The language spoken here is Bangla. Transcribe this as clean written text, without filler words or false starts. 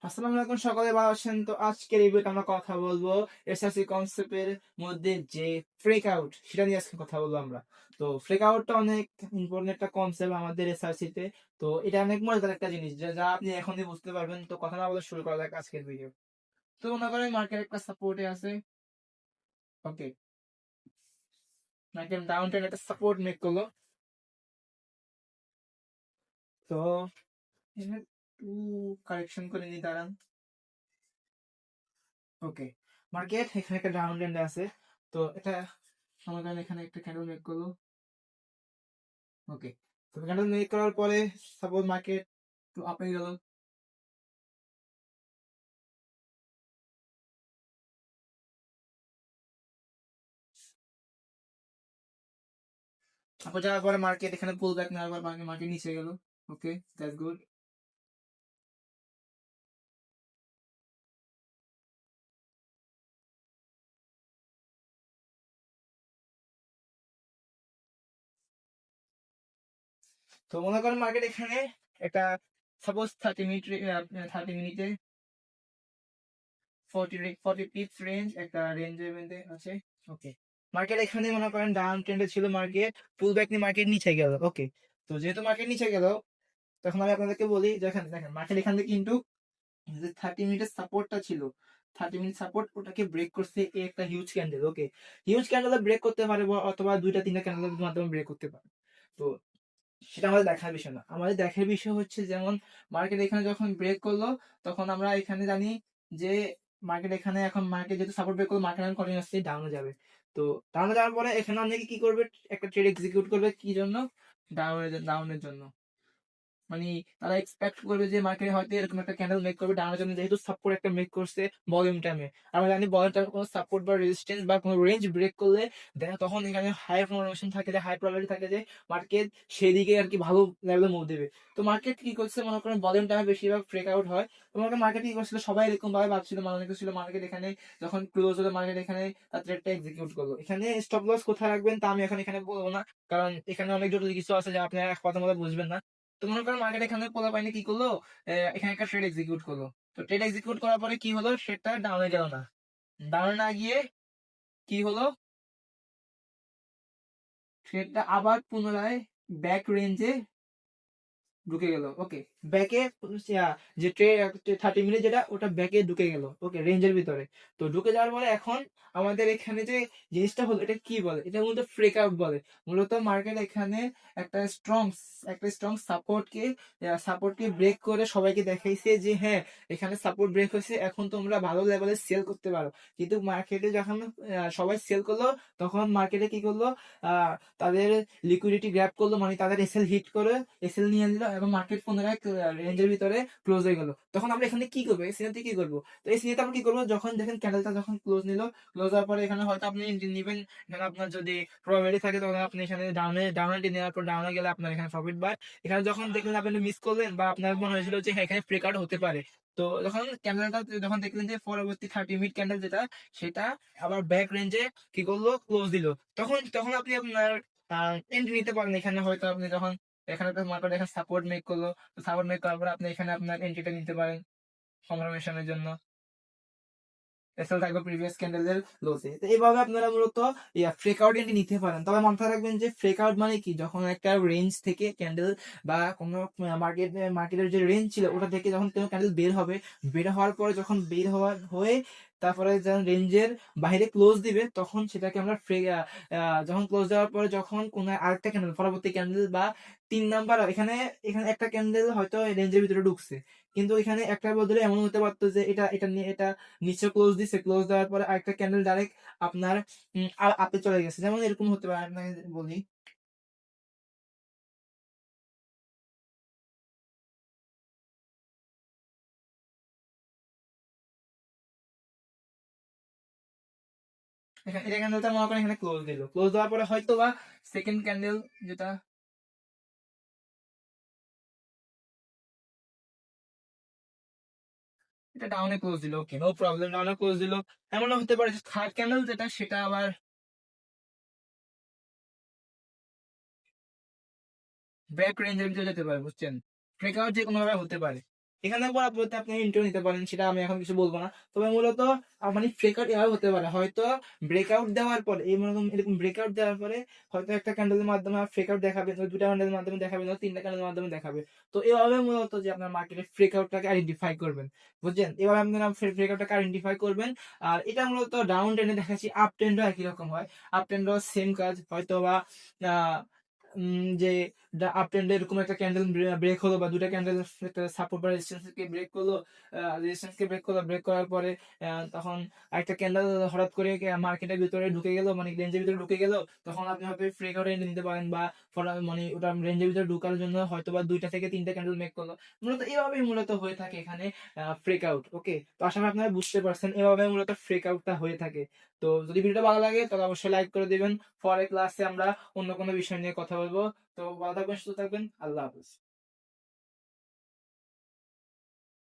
আসসালামু আলাইকুম, সকালে ভালো আছেন? তো আজকের এই ভিডিওতে আমরা কথা বলবো এসএসসি কনসেপ্টের মধ্যে যে ফ্রেক আউট সেটা নিয়ে আজকে কথা বলবো আমরা। তো ফ্রেক আউটটা অনেক ইম্পর্টেন্ট একটা কনসেপ্ট আমাদের এসএসসি তে। তো এটা অনেক মজাদার একটা জিনিস যা আপনি এখনই বুঝতে পারবেন। তো কথা না বলে শুরু করা যাক আজকের ভিডিও। তো মনে করেন মার্কেট একটা সাপোর্টে আছে। ওকে, মার্কেট ডাউন ট্রেন্ড একটা সাপোর্ট মেক করলো। তো এখানে একটু কারেকশন করে নিই, দাঁড়ান। ওকে, মার্কেট এখানে একটা ডাউন ট্রেন্ডে আছে। তো এটা মনে করেন এখানে একটা ক্যান্ডেল মেক করলো। ওকে, তো ক্যান্ডেল মেক করার পরে সাপোজ মার্কেট একটু আপে গেল। তারপর যাওয়ার পরে মার্কেট এখানে পুল ব্যাক নেওয়ার পর মার্কেট নিচে গেল। ওকে, দ্যাটস গুড। তো মনে করেন মার্কেট এখানে একটা সাপোজ 30 মিনিটে 40 পিপস রেঞ্জ, একটা রেঞ্জের মধ্যে আছে। ওকে, মার্কেট এখানে মনে করেন ডাউন ট্রেন্ডে ছিল, মার্কেট পুল ব্যাক নিয়ে মার্কেট নিচে গেল। ওকে, তো যেহেতু মার্কেট নিচে গেল, তখন আমি আপনাদেরকে বলি দেখেন দেখেন মার্কেট এখান থেকে কিন্তু যে 30 মিনিটের সাপোর্টটা ছিল, 30 মিনিট সাপোর্ট ওটাকে ব্রেক করছে এই একটা হিউজ ক্যান্ডেল। ওকে, হিউজ ক্যান্ডেল ব্রেক করতে পারে অথবা দুইটা তিনটা ক্যান্ডেলের মাধ্যমে ব্রেক করতে পারে। তো সেটা আমাদের দেখার বিষয় না, আমাদের দেখার বিষয় হচ্ছে যেমন মার্কেট এখানে যখন ব্রেক করলো, তখন আমরা এখানে জানি যে মার্কেট এখানে এখন মার্কেট যেহেতু সাপোর্ট ব্রেক করলো, মার্কেট এখন কন্টিনিউয়াসলি ডাউনে যাবে। তো ডাউনে যাওয়ার পরে এখানে অনেকে কি করবে, একটা ট্রেড এক্সিকিউট করবে কি জন্য, ডাউনের জন্য। মানে তারা এক্সপেক্ট করবে যে মার্কেটে হয়তো এরকম একটা ক্যান্ডেল মেক করবে ডাউনের জন্য, যেহেতু সাপোর্ট একটা মেক করছে ভলিউম টাইমে। আমরা জানি ভলিউম টাইমে কোনো সাপোর্ট বা রেজিস্ট্যান্স বা কোনো রেঞ্জ ব্রেক করলে দেখা তখন এখানে হাই ফরমেশন থাকে, যে হাই প্রবাবিলিটি থাকে যে মার্কেট সেদিকে আর কি ভালো লেভেলে মুভ দেবে। তো মার্কেট কি করছে, মনে করেন ভলিউম টাইমে বেশিরভাগ ব্রেক আউট হয়। তো মনে করেন মার্কেট কি করছিল, সবাই এরকম ভাবে ভাবছিল, মানে ছিল মার্কেট এখানে যখন ক্লোজ হলো, মার্কেট এখানে তার ট্রেডটা এক্সিকিউট করলো। এখানে স্টপ লস কোথায় রাখবেন তা আমি এখন এখানে বলবো না, কারণ এখানে অনেক জটিল কিছু আছে যা আপনি এক কথা মতো বুঝবেন না। তো মনে করেন মার্কেট এখানে পোলা পাইনি কি করলো, এখানে একটা ট্রেড এক্সিকিউট করলো। তো ট্রেড এক্সিকিউট করার পরে কি হলো, ট্রেডটা ডাউনে গেল না। ডাউনে না গিয়ে কি হলো, ট্রেডটা আবার পুনরায় ব্যাক রেঞ্জে ঢুকে গেল। ওকে, ব্যাকে যে 30 মিনিট যেটা ওটা ব্যাকে ঢুকে গেল। ওকে, রেঞ্জের ভিতরে। তো ঢুকে যাওয়ার পরে এখন আমাদের এখানে যে জিনিসটা হলো, এটা কি বলে, এটা মূলত ব্রেক আউট বলে। মূলত মার্কেট এখানে একটা স্ট্রং একটা স্ট্রং সাপোর্টকে ব্রেক করে সবাইকে দেখাইছে যে হ্যাঁ, এখানে সাপোর্ট ব্রেক হয়েছে, এখন তোমরা ভালো লেভেলে সেল করতে পারো। কিন্তু মার্কেটে যখন সবাই সেল করলো, তখন মার্কেটে কি করলো, আহ তাদের লিকুইডিটি গ্র্যাব করলো, মানে তাদের এসএল হিট করে এসএল নিয়ে নিল এবং মার্কেট পুনরায় রেঞ্জের ভিতরে ক্লোজ হয়ে গেল। তখন আমরা এখানে কি করবো, এই সিনারিতে কি করবো? তো এই সিনারিতে আমরা কি করবো, যখন দেখেন ক্যান্ডেলটা যখন ক্লোজ নিল, ক্লোজ হওয়ার পরে এখানে হয়তো আপনি নিবেন, এখানে আপনার যদি প্রবাবিলিটি থাকে তখন আপনি এখানে ডাউনে নেওয়ার পর ডাউনে গেলে আপনার এখানে প্রফিট বাই। এখানে যখন দেখলেন আপনি মিস করলেন বা আপনার মনে হয়েছিল যে হ্যাঁ এখানে ব্রেকআউট হতে পারে, তো যখন ক্যান্ডেলটা যখন দেখলেন যে পরবর্তী 30 মিনিট ক্যান্ডেল যেটা, সেটা আবার ব্যাক রেঞ্জে কি করলো, ক্লোজ দিল, তখন তখন আপনি আপনার এন্ট্রি নিতে পারেন। এখানে হয়তো আপনি যখন এখানে তো মার্কেট এখানে সাপোর্ট মেক করলো, সাপোর্ট মেক করার পর আপনি এখানে আপনার এন্ট্রিটা নিতে পারেন কনফার্মেশনের জন্য। এছাড়া থাকবে প্রিভিয়াস ক্যান্ডেলের লোতে। তো এইভাবে আপনারা মূলত ফ্রেক আউট এন্ট্রি নিতে পারেন। তবে মাথায় রাখবেন যে ফ্রেক আউট মানে কি, যখন একটা রেঞ্জ থেকে ক্যান্ডেল বা কোনো মার্কেটের যে রেঞ্জ ছিল ওটা থেকে যখন কোনো ক্যান্ডেল বের হবে, বের হওয়ার পরে যখন বের হওয়ার হয়ে তারপরে যখন রেঞ্জের বাইরে ক্লোজ দিবে, তখন সেটাকে আমরা যখন ক্লোজ দেওয়ার পরে যখন কোন আরেকটা ক্যান্ডেল, পরবর্তী ক্যান্ডেল বা 3 নাম্বার, এখানে এখানে একটা ক্যান্ডেল হয়তো রেঞ্জের ভিতরে ঢুকছে, কিন্তু এখানে একটা বদলে এমন হতে পারতো যে এটা নিয়ে এটা নিচে ক্লোজ দিছে, ক্লোজ দেওয়ার পরে আরেকটা ক্যান্ডেল ডাইরেক্ট আপনার আপে চলে গেছে, যেমন এরকম হতে পারে। আপনাকে বলি, এখানে এটা ক্যান্ডেলটা মনে করেন এখানে ক্লোজ দিল, ক্লোজ দেওয়ার পরে হয়তো বা সেকেন্ড ক্যান্ডেল যেটা, এটা ডাউনে ক্লোজ দিল। ওকে, নো প্রবলেম, ডাউনে ক্লোজ দিল। এমন হতে পারে যে থার্ড ক্যান্ডেল যেটা, সেটা আবার ব্যাক রেঞ্জের ভিতরে যেতে পারে, বুঝছেন? ব্রেকআউট যে কোনো ভাবে হতে পারে। এখানে পরবর্তী আপনি ইন্টারভিউ নিতে পারেন, সেটা আমি এখন কিছু বলবো না। তবে মূলত মানে ব্রেকআউট এভাবে হতে পারে, হয়তো ব্রেকআউট দেওয়ার পরে এরকম ব্রেকআউট দেওয়ার পরে হয়তো একটা ক্যান্ডেলের মাধ্যমে ব্রেকআউট দেখাবে, দুটা ক্যান্ডেলের মাধ্যমে দেখাবে, তিনটা ক্যান্ডেলের মাধ্যমে দেখাবে। তো এভাবে মূলত যে আপনার মার্কেটে ব্রেকআউটটাকে আইডেন্টিফাই করবেন, বুঝছেন? এভাবে আপনারা ব্রেকআউটটাকে আইডেন্টিফাই করবেন। আর এটা মূলত ডাউন ট্রেন্ডে দেখাচ্ছি, আপ ট্রেন্ডও একই রকম হয়। আপ ট্রেন্ডও সেম কাজ, হয়তো বা যে আপ ট্রেন্ডে এরকম একটা ক্যান্ডেল ব্রেক হলো, বা দুটা ক্যান্ডেল একটা সাপোর্ট বা রেজিস্ট্যান্স কে ব্রেক করলো, ব্রেক করার পরে তখন একটা ক্যান্ডেল হঠাৎ করে মার্কেটের ভিতরে ঢুকে গেল, মানে রেঞ্জের ভিতরে ঢুকে গেল, তখন আপনি হয়তো ব্রেকআউট নিতে পারেন, বা মানে ওটা রেঞ্জের ভিতরে ঢুকার জন্য হয়তো বা দুইটা থেকে তিনটা ক্যান্ডেল মেক করলো। মূলত এভাবেই মূলত হয়ে থাকে এখানে ব্রেকআউট। ওকে, তো আশা করি আপনারা বুঝতে পারছেন এভাবে মূলত ব্রেকআউটটা হয়ে থাকে। তো যদি ভিডিওটা ভালো লাগে তাহলে অবশ্যই লাইক করে দিবেন। পরের ক্লাসে আমরা অন্য কোনো বিষয় নিয়ে কথা বলবো। তো ভালো থাকবেন, সুস্থ থাকবেন, আল্লাহ হাফেজ।